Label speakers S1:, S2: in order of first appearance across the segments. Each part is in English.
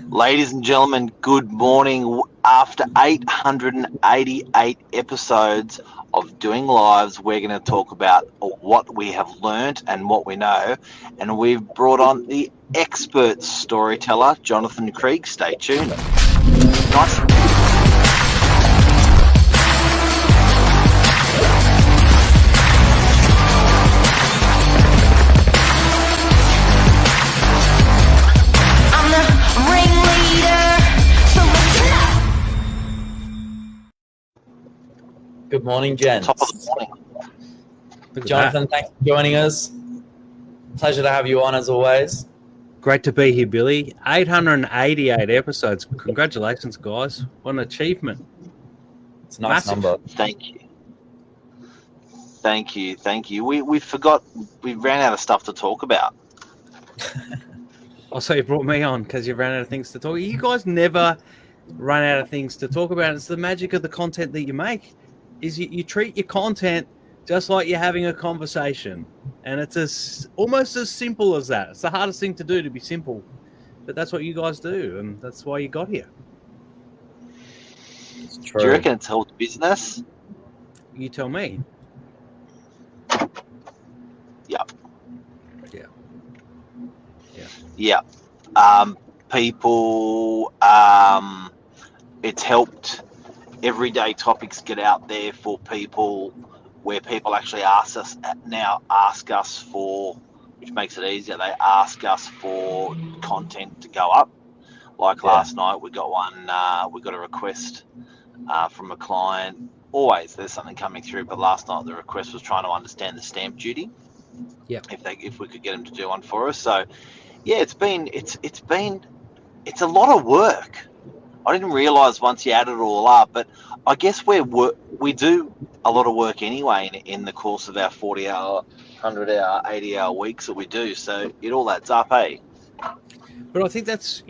S1: Ladies and gentlemen, good morning. After 888 episodes of Doing Lives, we're going to talk about what we have learnt and what we know. And we've brought on the expert storyteller, Jonathan Krieg. Stay tuned. Nice.
S2: Good morning, gents.
S1: Top of the morning.
S2: Jonathan, thanks for joining us. Pleasure to have you on as always.
S3: Great to be here, Billy. 888 episodes. Congratulations, guys. What an achievement.
S2: It's a nice number.
S1: Thank you. We forgot, we ran out of stuff to talk about.
S3: Oh, so you brought me on because you ran out of things to talk. You guys never run out of things to talk about. It's the magic of the content that you make. Is you treat your content just like you're having a conversation, and it's almost as simple as that. It's the hardest thing to do, to be simple, but that's what you guys do, and that's why you got here.
S2: It's true.
S1: Do you reckon it's helped business?
S3: You tell me.
S1: Yep.
S3: Yeah.
S1: People, it's helped everyday topics get out there for people, where people actually ask us for, which makes it easier. They ask us for content to go up. Like last night, we got a request from a client. Always there's something coming through, but last night the request was trying to understand the stamp duty.
S3: Yeah.
S1: If we could get them to do one for us. So yeah, it's a lot of work. I didn't realise once you add it all up, but I guess we do a lot of work anyway in the course of our 40-hour, 100-hour, 80-hour weeks that we do. So it all adds up, eh?
S3: But I think that's,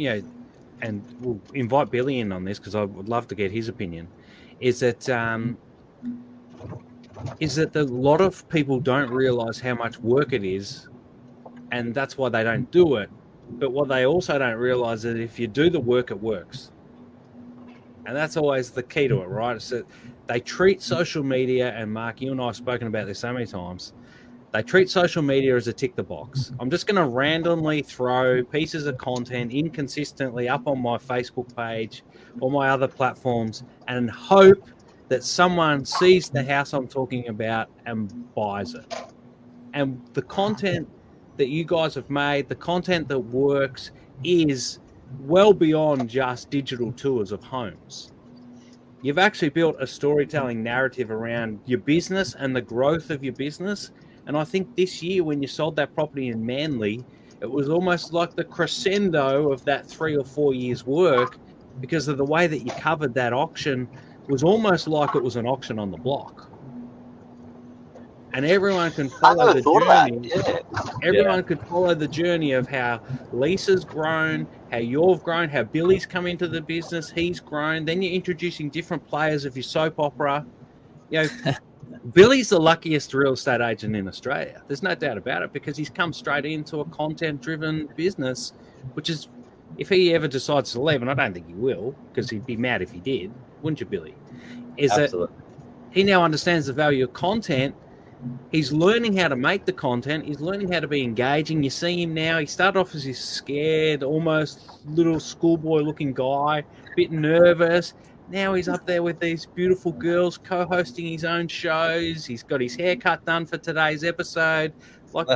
S3: and we'll invite Billy in on this because I would love to get his opinion, is that a lot of people don't realise how much work it is, and that's why they don't do it. But what they also don't realise is that if you do the work, it works. And that's always the key to it, right? So they treat social media, and Mark, you and I have spoken about this so many times, they treat social media as a tick the box. I'm just going to randomly throw pieces of content inconsistently up on my Facebook page or my other platforms and hope that someone sees the house I'm talking about and buys it. And the content that you guys have made, the content that works, is well beyond just digital tours of homes. You've actually built a storytelling narrative around your business and the growth of your business. And I think this year, when you sold that property in Manly, it was almost like the crescendo of that 3 or 4 years work, because of the way that you covered that auction was almost like it was an auction on the block. And everyone can follow the journey. Everyone could follow the journey of how Lisa's grown, how you've grown, how Billy's come into the business, he's grown. Then you're introducing different players of your soap opera. Billy's the luckiest real estate agent in Australia. There's no doubt about it, because he's come straight into a content-driven business, which is, if he ever decides to leave, and I don't think he will, because he'd be mad if he did, wouldn't you, Billy? Absolutely. That he now understands the value of content. He's learning how to make the content. He's learning how to be engaging. You see him now. He started off as this scared, almost little schoolboy-looking guy, a bit nervous. Now he's up there with these beautiful girls, co-hosting his own shows. He's got his haircut done for today's episode.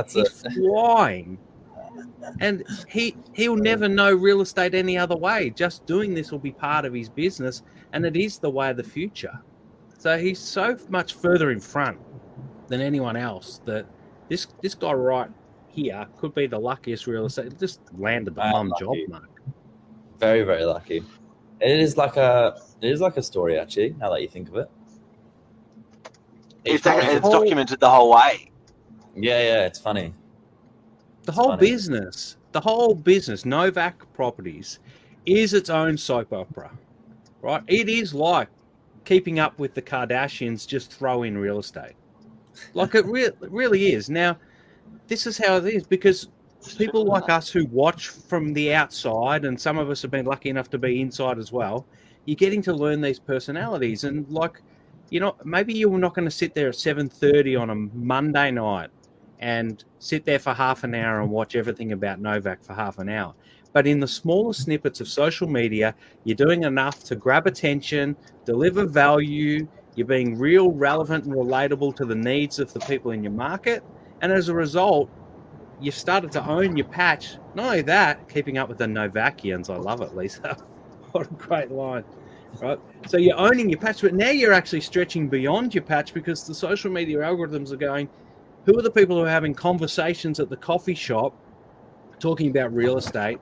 S3: He's flying. And he'll never know real estate any other way. Just doing this will be part of his business, and it is the way of the future. So he's so much further in front than anyone else that this guy right here could be the luckiest real estate. Just landed the mum job, Mark.
S2: Very, very lucky. It is like a story, actually, now that you think of it.
S1: It's documented the whole way.
S2: Yeah, it's funny.
S3: The whole business, Novak Properties, is its own soap opera, right? It is like Keeping Up with the Kardashians, just throw in real estate. Like it really is. Now, this is how it is, because people like us who watch from the outside, and some of us have been lucky enough to be inside as well, you're getting to learn these personalities. And like, maybe you're not going to sit there at 7:30 on a Monday night and sit there for half an hour and watch everything about Novak for half an hour. But in the smaller snippets of social media, you're doing enough to grab attention, deliver value, you're being real, relevant and relatable to the needs of the people in your market. And as a result, you've started to own your patch. Not only that, keeping up with the Novakians. I love it, Lisa. What a great line. Right? So you're owning your patch, but now you're actually stretching beyond your patch because the social media algorithms are going, who are the people who are having conversations at the coffee shop talking about real estate?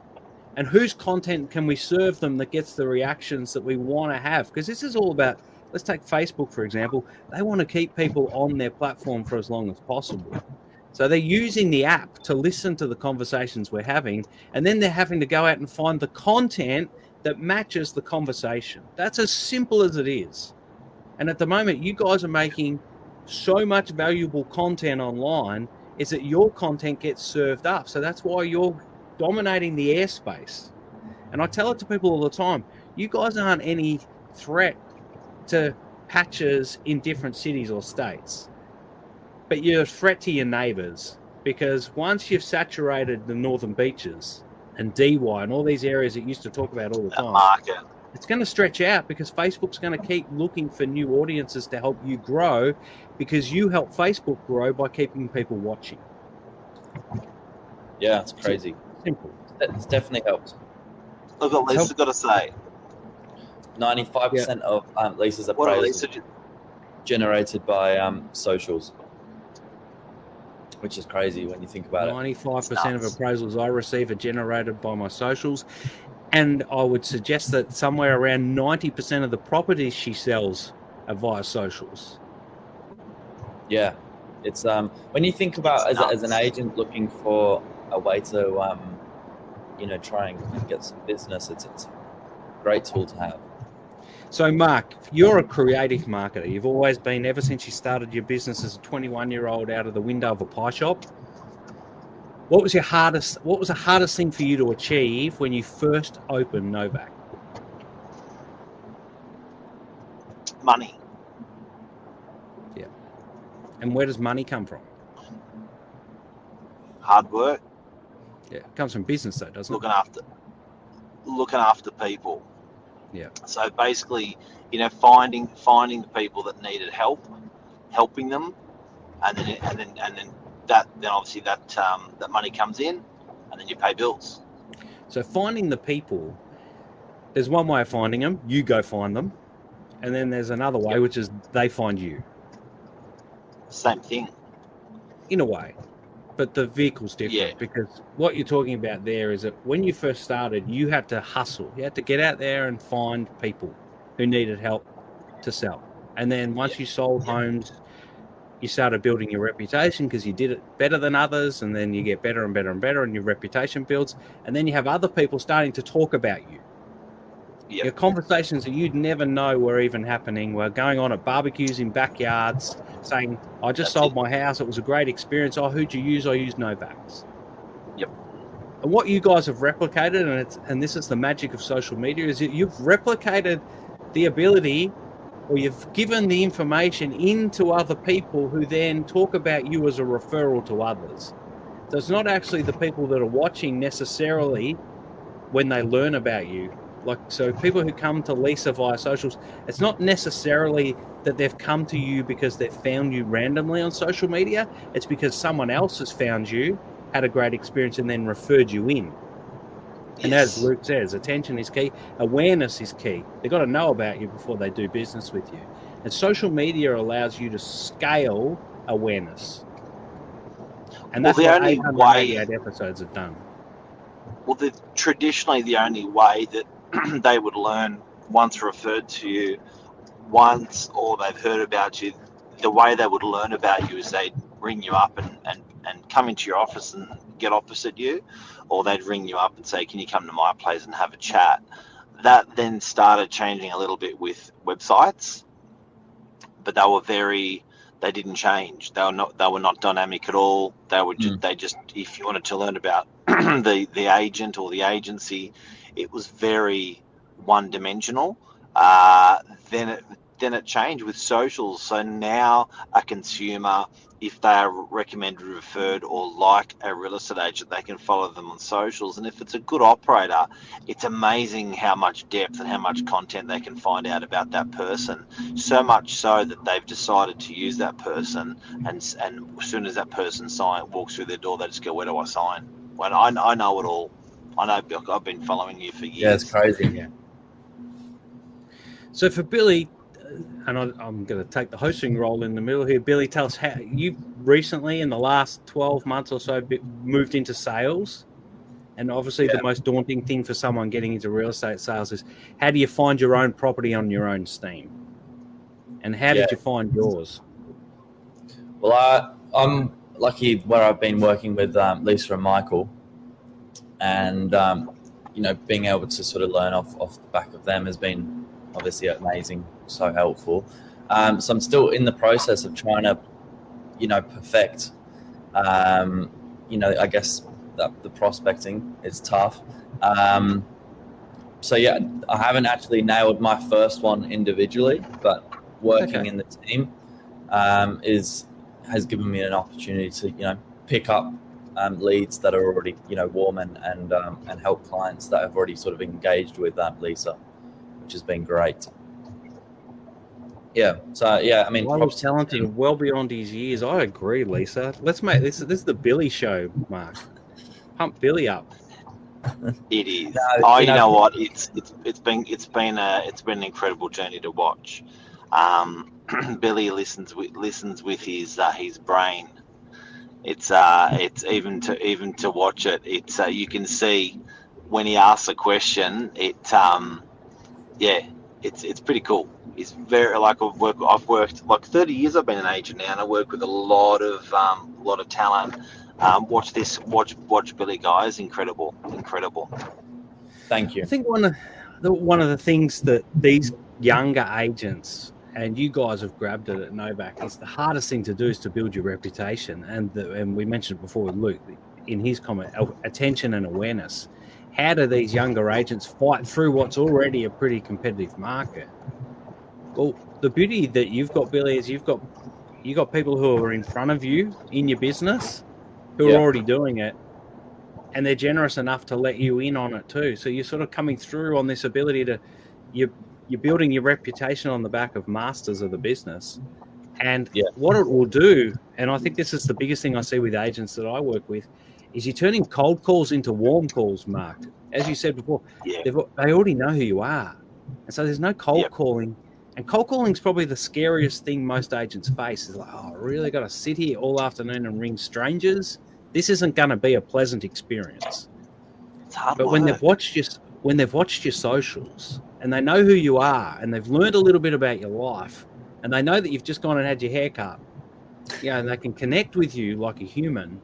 S3: And whose content can we serve them that gets the reactions that we want to have? Because this is all about, let's take Facebook, for example. They want to keep people on their platform for as long as possible. So they're using the app to listen to the conversations we're having, and then they're having to go out and find the content that matches the conversation. That's as simple as it is. And at the moment, you guys are making so much valuable content online, is that your content gets served up. So that's why you're dominating the airspace. And I tell it to people all the time, you guys aren't any threat to patches in different cities or states, but you're a threat to your neighbors, because once you've saturated the northern beaches and DY and all these areas that you used to talk about all the time,
S1: market.
S3: It's going to stretch out because Facebook's going to keep looking for new audiences to help you grow, because you help Facebook grow by keeping people watching.
S2: Yeah, it's crazy.
S3: Simple.
S2: It's definitely helps.
S1: Look what Lisa's got to say.
S2: 95% of Lisa's
S1: What
S2: appraisals
S1: Lisa
S2: generated by socials, which is crazy when you think about
S3: 95% of
S1: Nuts.
S3: appraisals I receive are generated by my socials. And I would suggest that somewhere around 90% of the properties she sells are via socials.
S2: Yeah, it's when you think about as an agent looking for a way to try and get some business, it's a great tool to have.
S3: So, Mark, you're a creative marketer. You've always been, ever since you started your business as a 21-year-old out of the window of a pie shop. What was the hardest thing for you to achieve when you first opened Novak?
S1: money.
S3: Yeah. And where does money come from?
S1: Hard work.
S3: Yeah, it comes from business though, doesn't
S1: looking after people.
S3: Yeah.
S1: So basically, finding the people that needed help, helping them, and then obviously that money comes in, and then you pay bills.
S3: So finding the people, there's one way of finding them. You go find them, and then there's another way, which is they find you.
S1: Same thing.
S3: In a way, but the vehicle's different, because what you're talking about there is that when you first started, you had to hustle. You had to get out there and find people who needed help to sell. And then once you sold homes, you started building your reputation because you did it better than others, and then you get better and better and better, and your reputation builds. And then you have other people starting to talk about you.
S1: Yep.
S3: Your conversations that you'd never know were even happening were going on at barbecues in backyards, saying, I just sold my house, it was a great experience. Oh, who'd you use? I used Novaks.
S1: Yep.
S3: And what you guys have replicated, and this is the magic of social media, is that you've replicated the ability, or you've given the information into other people who then talk about you as a referral to others. So it's not actually the people that are watching necessarily when they learn about you. So people who come to Lisa via socials, it's not necessarily that they've come to you because they've found you randomly on social media. It's because someone else has found you, had a great experience, and then referred you in. And as Luke says, attention is key. Awareness is key. They've got to know about you before they do business with you. And social media allows you to scale awareness. And that's what 888 episodes have done.
S1: Well, traditionally the only way that they would learn, once referred to you once, or they've heard about you, the way they would learn about you is they'd ring you up and come into your office and get opposite you, or they'd ring you up and say, can you come to my place and have a chat? That then started changing a little bit with websites, but they they didn't change. They were not dynamic at all. They were just if you wanted to learn about the agent or the agency, it was very one dimensional. Then it changed with socials. So now a consumer, if they are recommended, referred, or like a real estate agent, they can follow them on socials. And if it's a good operator, it's amazing how much depth and how much content they can find out about that person. So much so that they've decided to use that person, and as soon as that person walks through their door, they just go, "Where do I sign?" Well, I know it all. I know, I've been following you for years.
S2: Yeah, it's crazy.
S3: Yeah. So for Billy, and I'm going to take the hosting role in the middle here. Billy, tell us how you recently, in the last 12 months or so, moved into sales. And obviously the most daunting thing for someone getting into real estate sales is, how do you find your own property on your own steam? And how did you find yours?
S2: Well, I'm lucky where I've been working with Lisa and Michael, and being able to sort of learn off the back of them has been obviously amazing, so helpful. So I'm still in the process of trying to, perfect. I guess the prospecting is tough. So yeah, I haven't actually nailed my first one individually, but working in the team has given me an opportunity to pick up leads that are already warm and help clients that have already sort of engaged with Lisa, which has been great. Yeah. So yeah, I mean,
S3: Michael's talented well beyond his years. I agree, Lisa. Let's make this is the Billy show, Mark. Pump Billy up.
S1: It is. You know what? It's been an incredible journey to watch. Billy listens with his brain. It's even to watch it. It's you can see when he asks a question. It's pretty cool. It's very I've worked like 30 years. I've been an agent now, and I work with a lot of talent. Watch Billy, guys. Incredible.
S2: Thank you.
S3: I think one of the things that these younger agents, and you guys have grabbed it at Novak, is the hardest thing to do is to build your reputation. And we mentioned it before with Luke in his comment, attention and awareness. How do these younger agents fight through what's already a pretty competitive market? Well, the beauty that you've got, Billy, is you've got people who are in front of you in your business who are already doing it, and they're generous enough to let you in on it too. So you're sort of coming through on this ability to you're building your reputation on the back of masters of the business. And what it will do, and I think this is the biggest thing I see with agents that I work with, is you're turning cold calls into warm calls, Mark. As you said before, they already know who you are. And so there's no cold calling. And cold calling is probably the scariest thing most agents face. Is like, I really got to sit here all afternoon and ring strangers. This isn't going to be a pleasant experience.
S1: It's hard
S3: but
S1: work.
S3: when they've watched your socials and they know who you are and they've learned a little bit about your life and they know that you've just gone and had your hair cut, and they can connect with you like a human,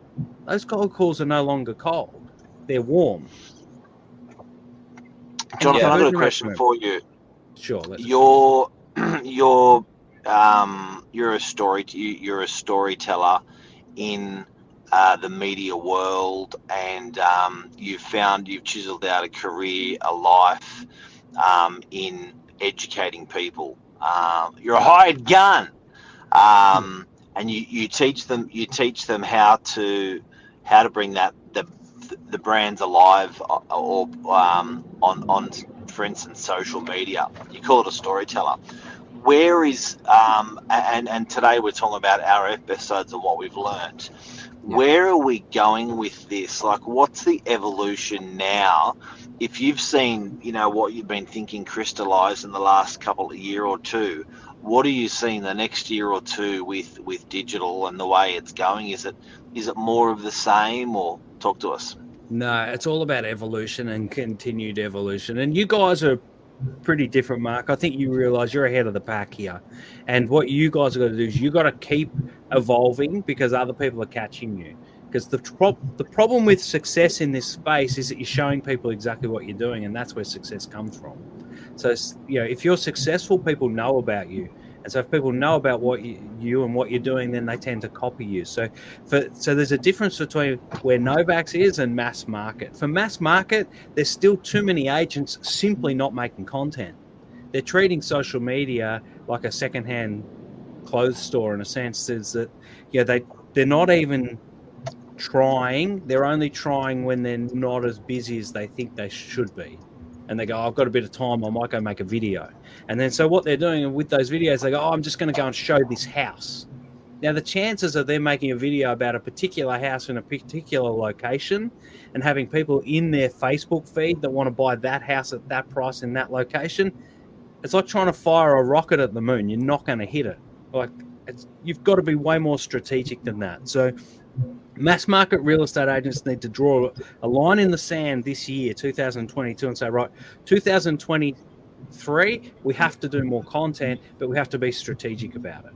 S3: those cold calls are no longer cold. They're warm.
S1: Jonathan, I've got a question for you.
S3: Sure.
S1: You're a storyteller in the media world, and you've chiseled out a career, a life in educating people. You're a hired gun, and you teach them how to bring the brands alive, or on for instance social media. You call it a storyteller. Where is and today we're talking about our episodes and what we've learned. Where are we going with this? Like, what's the evolution now? If you've seen, what you've been thinking crystallize in the last year or two, what are you seeing the next year or two with digital and the way it's going? Is it more of the same, or talk to us?
S3: No, it's all about evolution and continued evolution. And you guys are pretty different, Mark. I think you realize you're ahead of the pack here. And what you guys are going to do is you got to keep evolving because other people are catching you. Because the problem with success in this space is that you're showing people exactly what you're doing, and that's where success comes from. So, if you're successful, people know about you. And so if people know about what you and what you're doing, then they tend to copy you. So there's a difference between where Novac's is and mass market. For mass market, there's still too many agents simply not making content. They're treating social media like a secondhand clothes store in a sense. Is that they're not even trying. They're only trying when they're not as busy as they think they should be. And they go, I've got a bit of time, I might go make a video. And then so what they're doing with those videos, they go, I'm just going to go and show this house. Now, the chances of them making a video about a particular house in a particular location and having people in their Facebook feed that want to buy that house at that price in that location, it's like trying to fire a rocket at the moon. You're not going to hit it. You've got to be way more strategic than that. So mass market real estate agents need to draw a line in the sand this year, 2022, and say, right, 2023, we have to do more content, but we have to be strategic about it.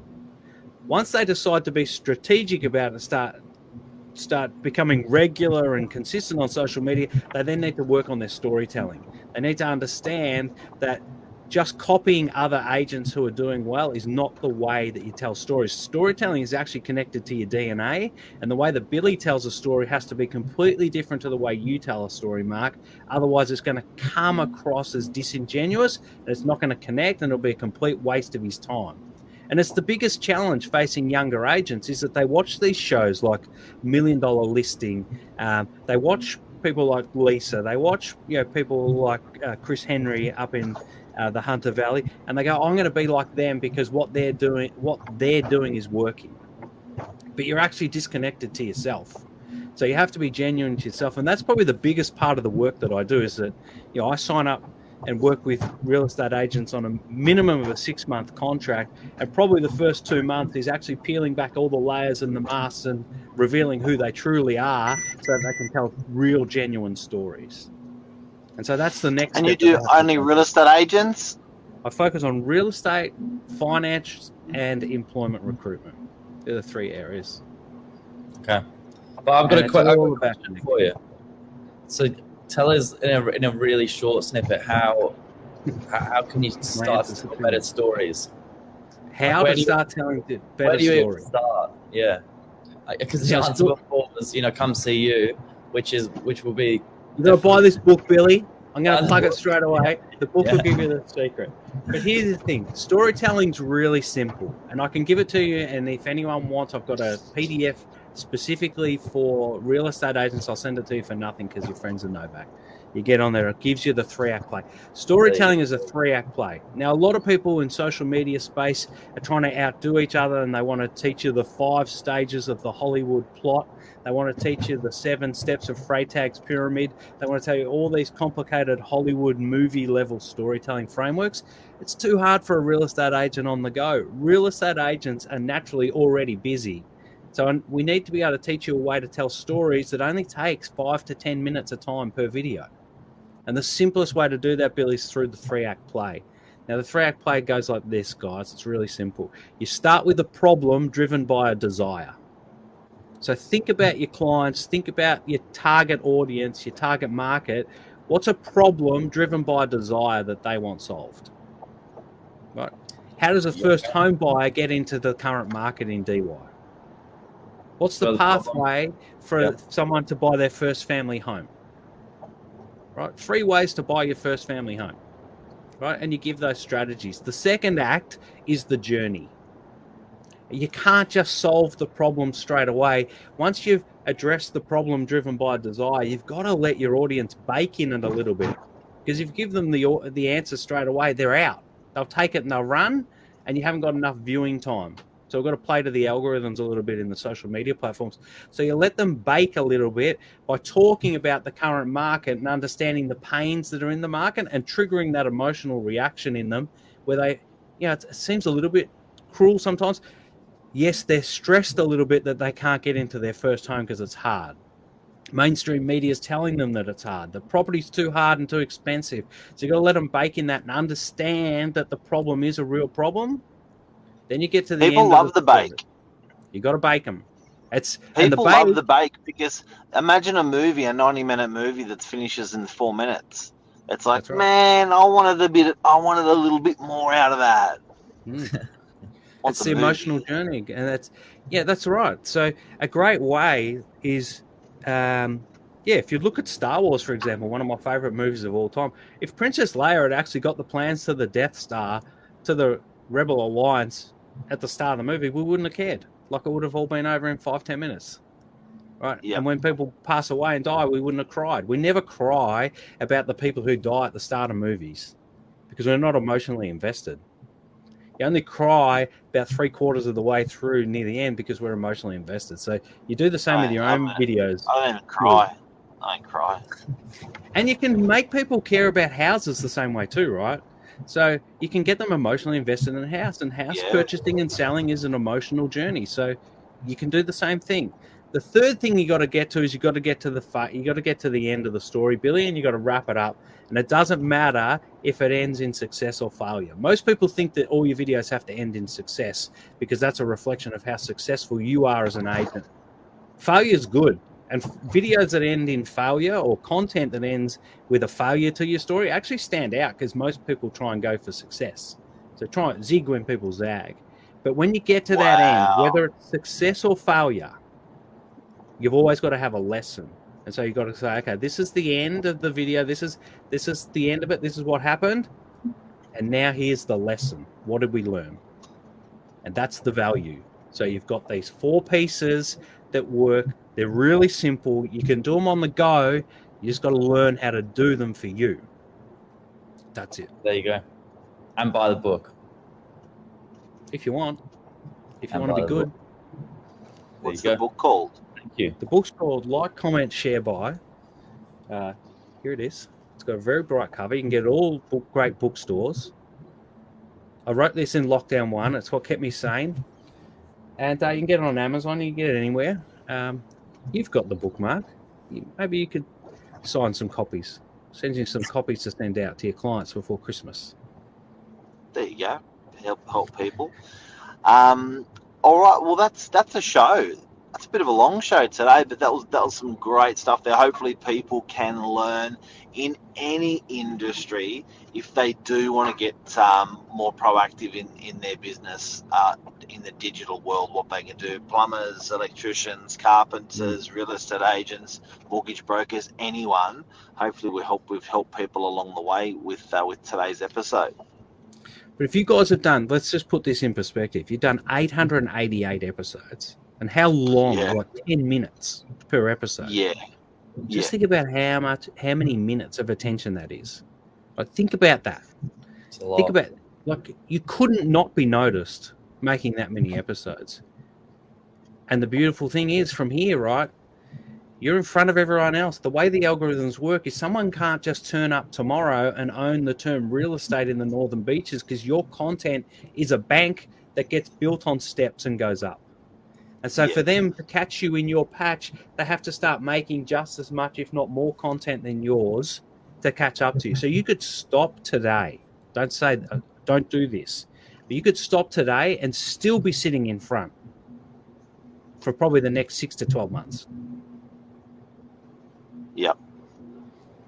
S3: Once they decide to be strategic about it, start becoming regular and consistent on social media, they then need to work on their storytelling. They need to understand that just copying other agents who are doing well is not the way that you tell stories. Storytelling is actually connected to your DNA, and the way that Billy tells a story has to be completely different to the way you tell a story, Mark. Otherwise, it's going to come across as disingenuous, and it's not going to connect, and it'll be a complete waste of his time. And it's the biggest challenge facing younger agents is that they watch these shows like $1 Million Listing. They watch people like Lisa. They watch people like Chris Henry up in the Hunter Valley, and they go, I'm going to be like them because what they're doing is working. But you're actually disconnected to yourself. So you have to be genuine to yourself. And that's probably the biggest part of the work that I do is that I sign up and work with real estate agents on a minimum of a 6-month contract. And probably the first 2 months is actually peeling back all the layers and the masks and revealing who they truly are so that they can tell real, genuine stories. And so that's the next.
S1: And you do only real estate agents?
S3: I focus on real estate, finance, and employment recruitment. They're the 3 areas.
S2: Okay. But I've got a question for you. So tell us in a really short snippet how can you start to tell better stories?
S3: How to start telling better stories?
S2: Where do you even start? Yeah. Because the answer before was, come see you, which will be.
S3: You're going to buy this book, Billy. I'm going to plug it straight away. The book will give you the secret. But here's the thing. Storytelling's really simple. And I can give it to you. And if anyone wants, I've got a PDF specifically for real estate agents. I'll send it to you for nothing because your friends are Novac. You get on there. It gives you the 3-act play. Storytelling is a 3-act play. Now, a lot of people in social media space are trying to outdo each other, and they want to teach you the 5 stages of the Hollywood plot. They want to teach you the 7 steps of Freytag's pyramid. They want to tell you all these complicated Hollywood movie-level storytelling frameworks. It's too hard for a real estate agent on the go. Real estate agents are naturally already busy. So we need to be able to teach you a way to tell stories that only takes 5 to 10 minutes a time per video. And the simplest way to do that, Bill, is through the 3-act play. Now, the 3-act play goes like this, guys. It's really simple. You start with a problem driven by a desire. So think about your clients, think about your target audience, your target market. What's a problem driven by a desire that they want solved? Right? How does a first home buyer get into the current market in DY? What's the pathway for someone to buy their first family home? Right? 3 ways to buy your first family home. Right? And you give those strategies. The second act is the journey. You can't just solve the problem straight away. Once you've addressed the problem driven by desire, you've got to let your audience bake in it a little bit. Because if you give them the answer straight away, they're out. They'll take it and they'll run, and you haven't got enough viewing time. So we've got to play to the algorithms a little bit in the social media platforms. So you let them bake a little bit by talking about the current market and understanding the pains that are in the market and triggering that emotional reaction in them where they, it seems a little bit cruel sometimes. Yes, they're stressed a little bit that they can't get into their first home because it's hard. Mainstream media is telling them that it's hard. The property's too hard and too expensive. So you've got to let them bake in that and understand that the problem is a real problem. Then you get to the
S1: people
S3: end.
S1: People love the bake.
S3: You got to bake them.
S1: People love the bake because imagine a 90-minute movie that finishes in 4 minutes. It's like, right. Man, I wanted a little bit more out of that.
S3: It's the emotional journey, and that's right. So a great way is, if you look at Star Wars, for example, one of my favorite movies of all time. If Princess Leia had actually got the plans to the Death Star, to the Rebel Alliance at the start of the movie, we wouldn't have cared. Like, it would have all been over in 5-10 minutes, right? Yep. And when people pass away and die, we wouldn't have cried. We never cry about the people who die at the start of movies because we're not emotionally invested. You only cry about 3/4 of the way through near the end because we're emotionally invested. So you do the same with your own videos.
S1: I don't even cry. I don't cry.
S3: And you can make people care about houses the same way too, right? So you can get them emotionally invested in a house, and house purchasing and selling is an emotional journey. So you can do the same thing. The third thing you got to get to is you got to get to the end of the story, Billy, and you got to wrap it up. And it doesn't matter if it ends in success or failure. Most people think that all your videos have to end in success because that's a reflection of how successful you are as an agent. Failure is good. And videos that end in failure or content that ends with a failure to your story actually stand out because most people try and go for success. So try and zig when people zag. But when you get to that end, whether it's success or failure, you've always got to have a lesson. And so you've got to say, okay, this is the end of the video. This is the end of it. This is what happened. And now here's the lesson. What did we learn? And that's the value. So you've got these 4 pieces that work. They're really simple. You can do them on the go. You just got to learn how to do them for you. That's it.
S2: There you go. And buy the book.
S3: If you want. If you want to be good.
S1: What's the book called?
S2: Thank you.
S3: The book's called Like, Comment, Share, Buy. Here it is. It's got a very bright cover. You can get it all great bookstores. I wrote this in lockdown 1. It's what kept me sane. And you can get it on Amazon. You can get it anywhere. You've got the book, Mark. Maybe you could sign some copies. Send you some copies to send out to your clients before Christmas.
S1: There you go. Help people. All right. Well, that's a show. That's a bit of a long show today, but that was some great stuff there. Hopefully people can learn in any industry if they do want to get more proactive in their business in the digital world, what they can do. Plumbers, electricians, carpenters, real estate agents, mortgage brokers, anyone. Hopefully we've helped people along the way with today's episode.
S3: But if you guys have done, let's just put this in perspective. You've done 888 episodes. And how long? Like 10 minutes per episode.
S1: Yeah.
S3: Just think about how many minutes of attention that is. Like, think about that.
S2: It's a lot.
S3: Think about, like, you couldn't not be noticed making that many episodes. And the beautiful thing is, from here, right, you're in front of everyone else. The way the algorithms work is someone can't just turn up tomorrow and own the term real estate in the Northern Beaches because your content is a bank that gets built on steps and goes up. And so for them to catch you in your patch, they have to start making just as much, if not more, content than yours to catch up to you. So you could stop today. Don't do this. But you could stop today and still be sitting in front for probably the next 6 to 12 months.
S1: Yep.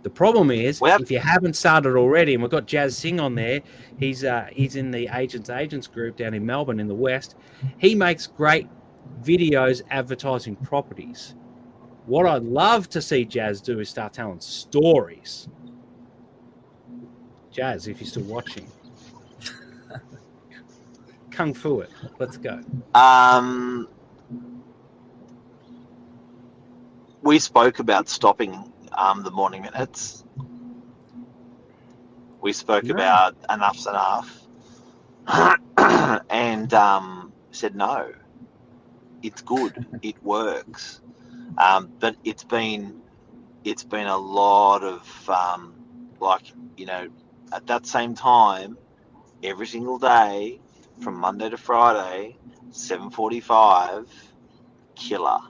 S3: The problem is, if you haven't started already, and we've got Jazz Singh on there, he's in the Agents group down in Melbourne in the West. He makes great videos advertising properties. What I'd love to see Jazz do is start telling stories. Jazz, if you're still watching, kung fu it. Let's go.
S1: We spoke about stopping the morning minutes. We spoke about enough's enough, and said no. It's good. It works, but it's been a lot of at that same time, every single day, from Monday to Friday, 7:45, killer.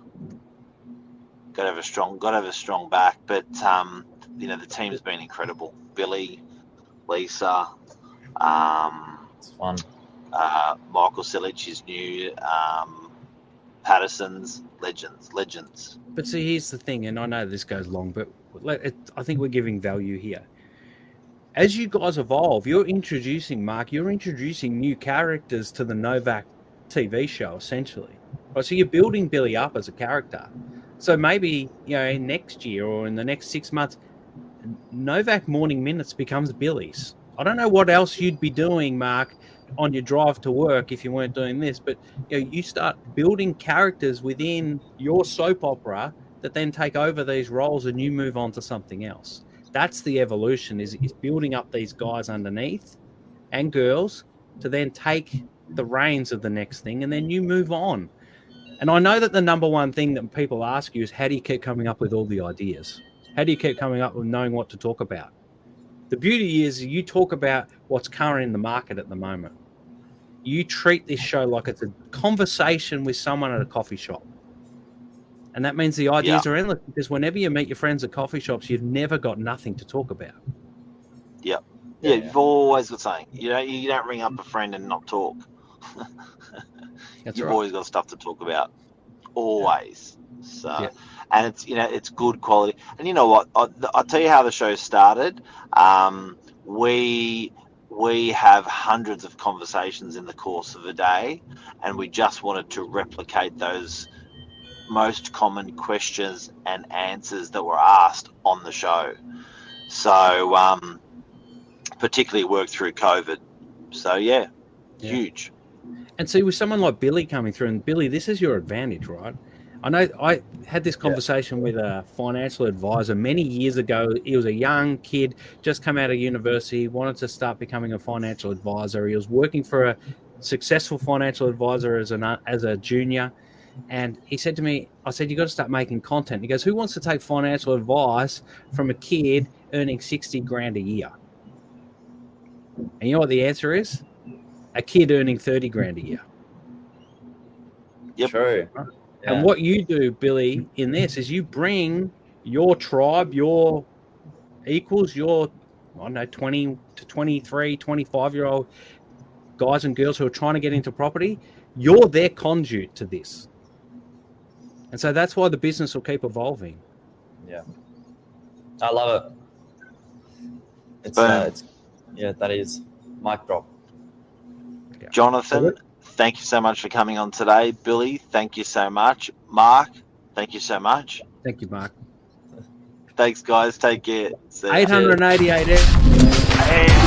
S1: Got to have a strong back, but the team's been incredible. Billy, Lisa,
S2: it's fun.
S1: Michael Silic is new. Patterson's legends.
S3: But see, here's the thing, and I know this goes long, but I think we're giving value here. As you guys evolve, you're introducing new characters to the Novak TV show essentially. Right, so you're building Billy up as a character. So maybe, next year or in the next 6 months, Novak Morning Minutes becomes Billy's. I don't know what else you'd be doing, Mark, on your drive to work if you weren't doing this, but you start building characters within your soap opera that then take over these roles and you move on to something else. That's the evolution, is building up these guys underneath and girls to then take the reins of the next thing, and then you move on. And I know that the number one thing that people ask you is, how do you keep coming up with all the ideas? How do you keep coming up with knowing what to talk about? The beauty is you talk about what's current in the market at the moment. You treat this show like it's a conversation with someone at a coffee shop. And that means the ideas are endless, because whenever you meet your friends at coffee shops, you've never got nothing to talk about.
S1: Yeah, you've always got something. You don't ring up a friend and not talk. You've always got stuff to talk about. Always. So, and it's good quality. And you know what? I'll tell you how the show started. We have hundreds of conversations in the course of a day, and we just wanted to replicate those most common questions and answers that were asked on the show. So, particularly worked through COVID. So, huge.
S3: And see, with someone like Billy coming through, and Billy, this is your advantage, right? I know I had this conversation with a financial advisor many years ago. He was a young kid, just come out of university, wanted to start becoming a financial advisor. He was working for a successful financial advisor as a junior. And he said to me, I said, you got to start making content. He goes, who wants to take financial advice from a kid earning 60 grand a year? And you know what the answer is? A kid earning 30 grand a year.
S1: Yep.
S2: True.
S3: Yeah. And what you do, Billy, in this is you bring your tribe, your equals, your, 20 to 23, 25-year-old guys and girls who are trying to get into property. You're their conduit to this. And so that's why the business will keep evolving.
S2: Yeah. I love it. That is mic drop.
S1: Jonathan, thank you so much for coming on today. Billy, thank you so much. Mark, thank you so much.
S3: Thank you, Mark.
S1: Thanks, guys. Take care.
S3: 888.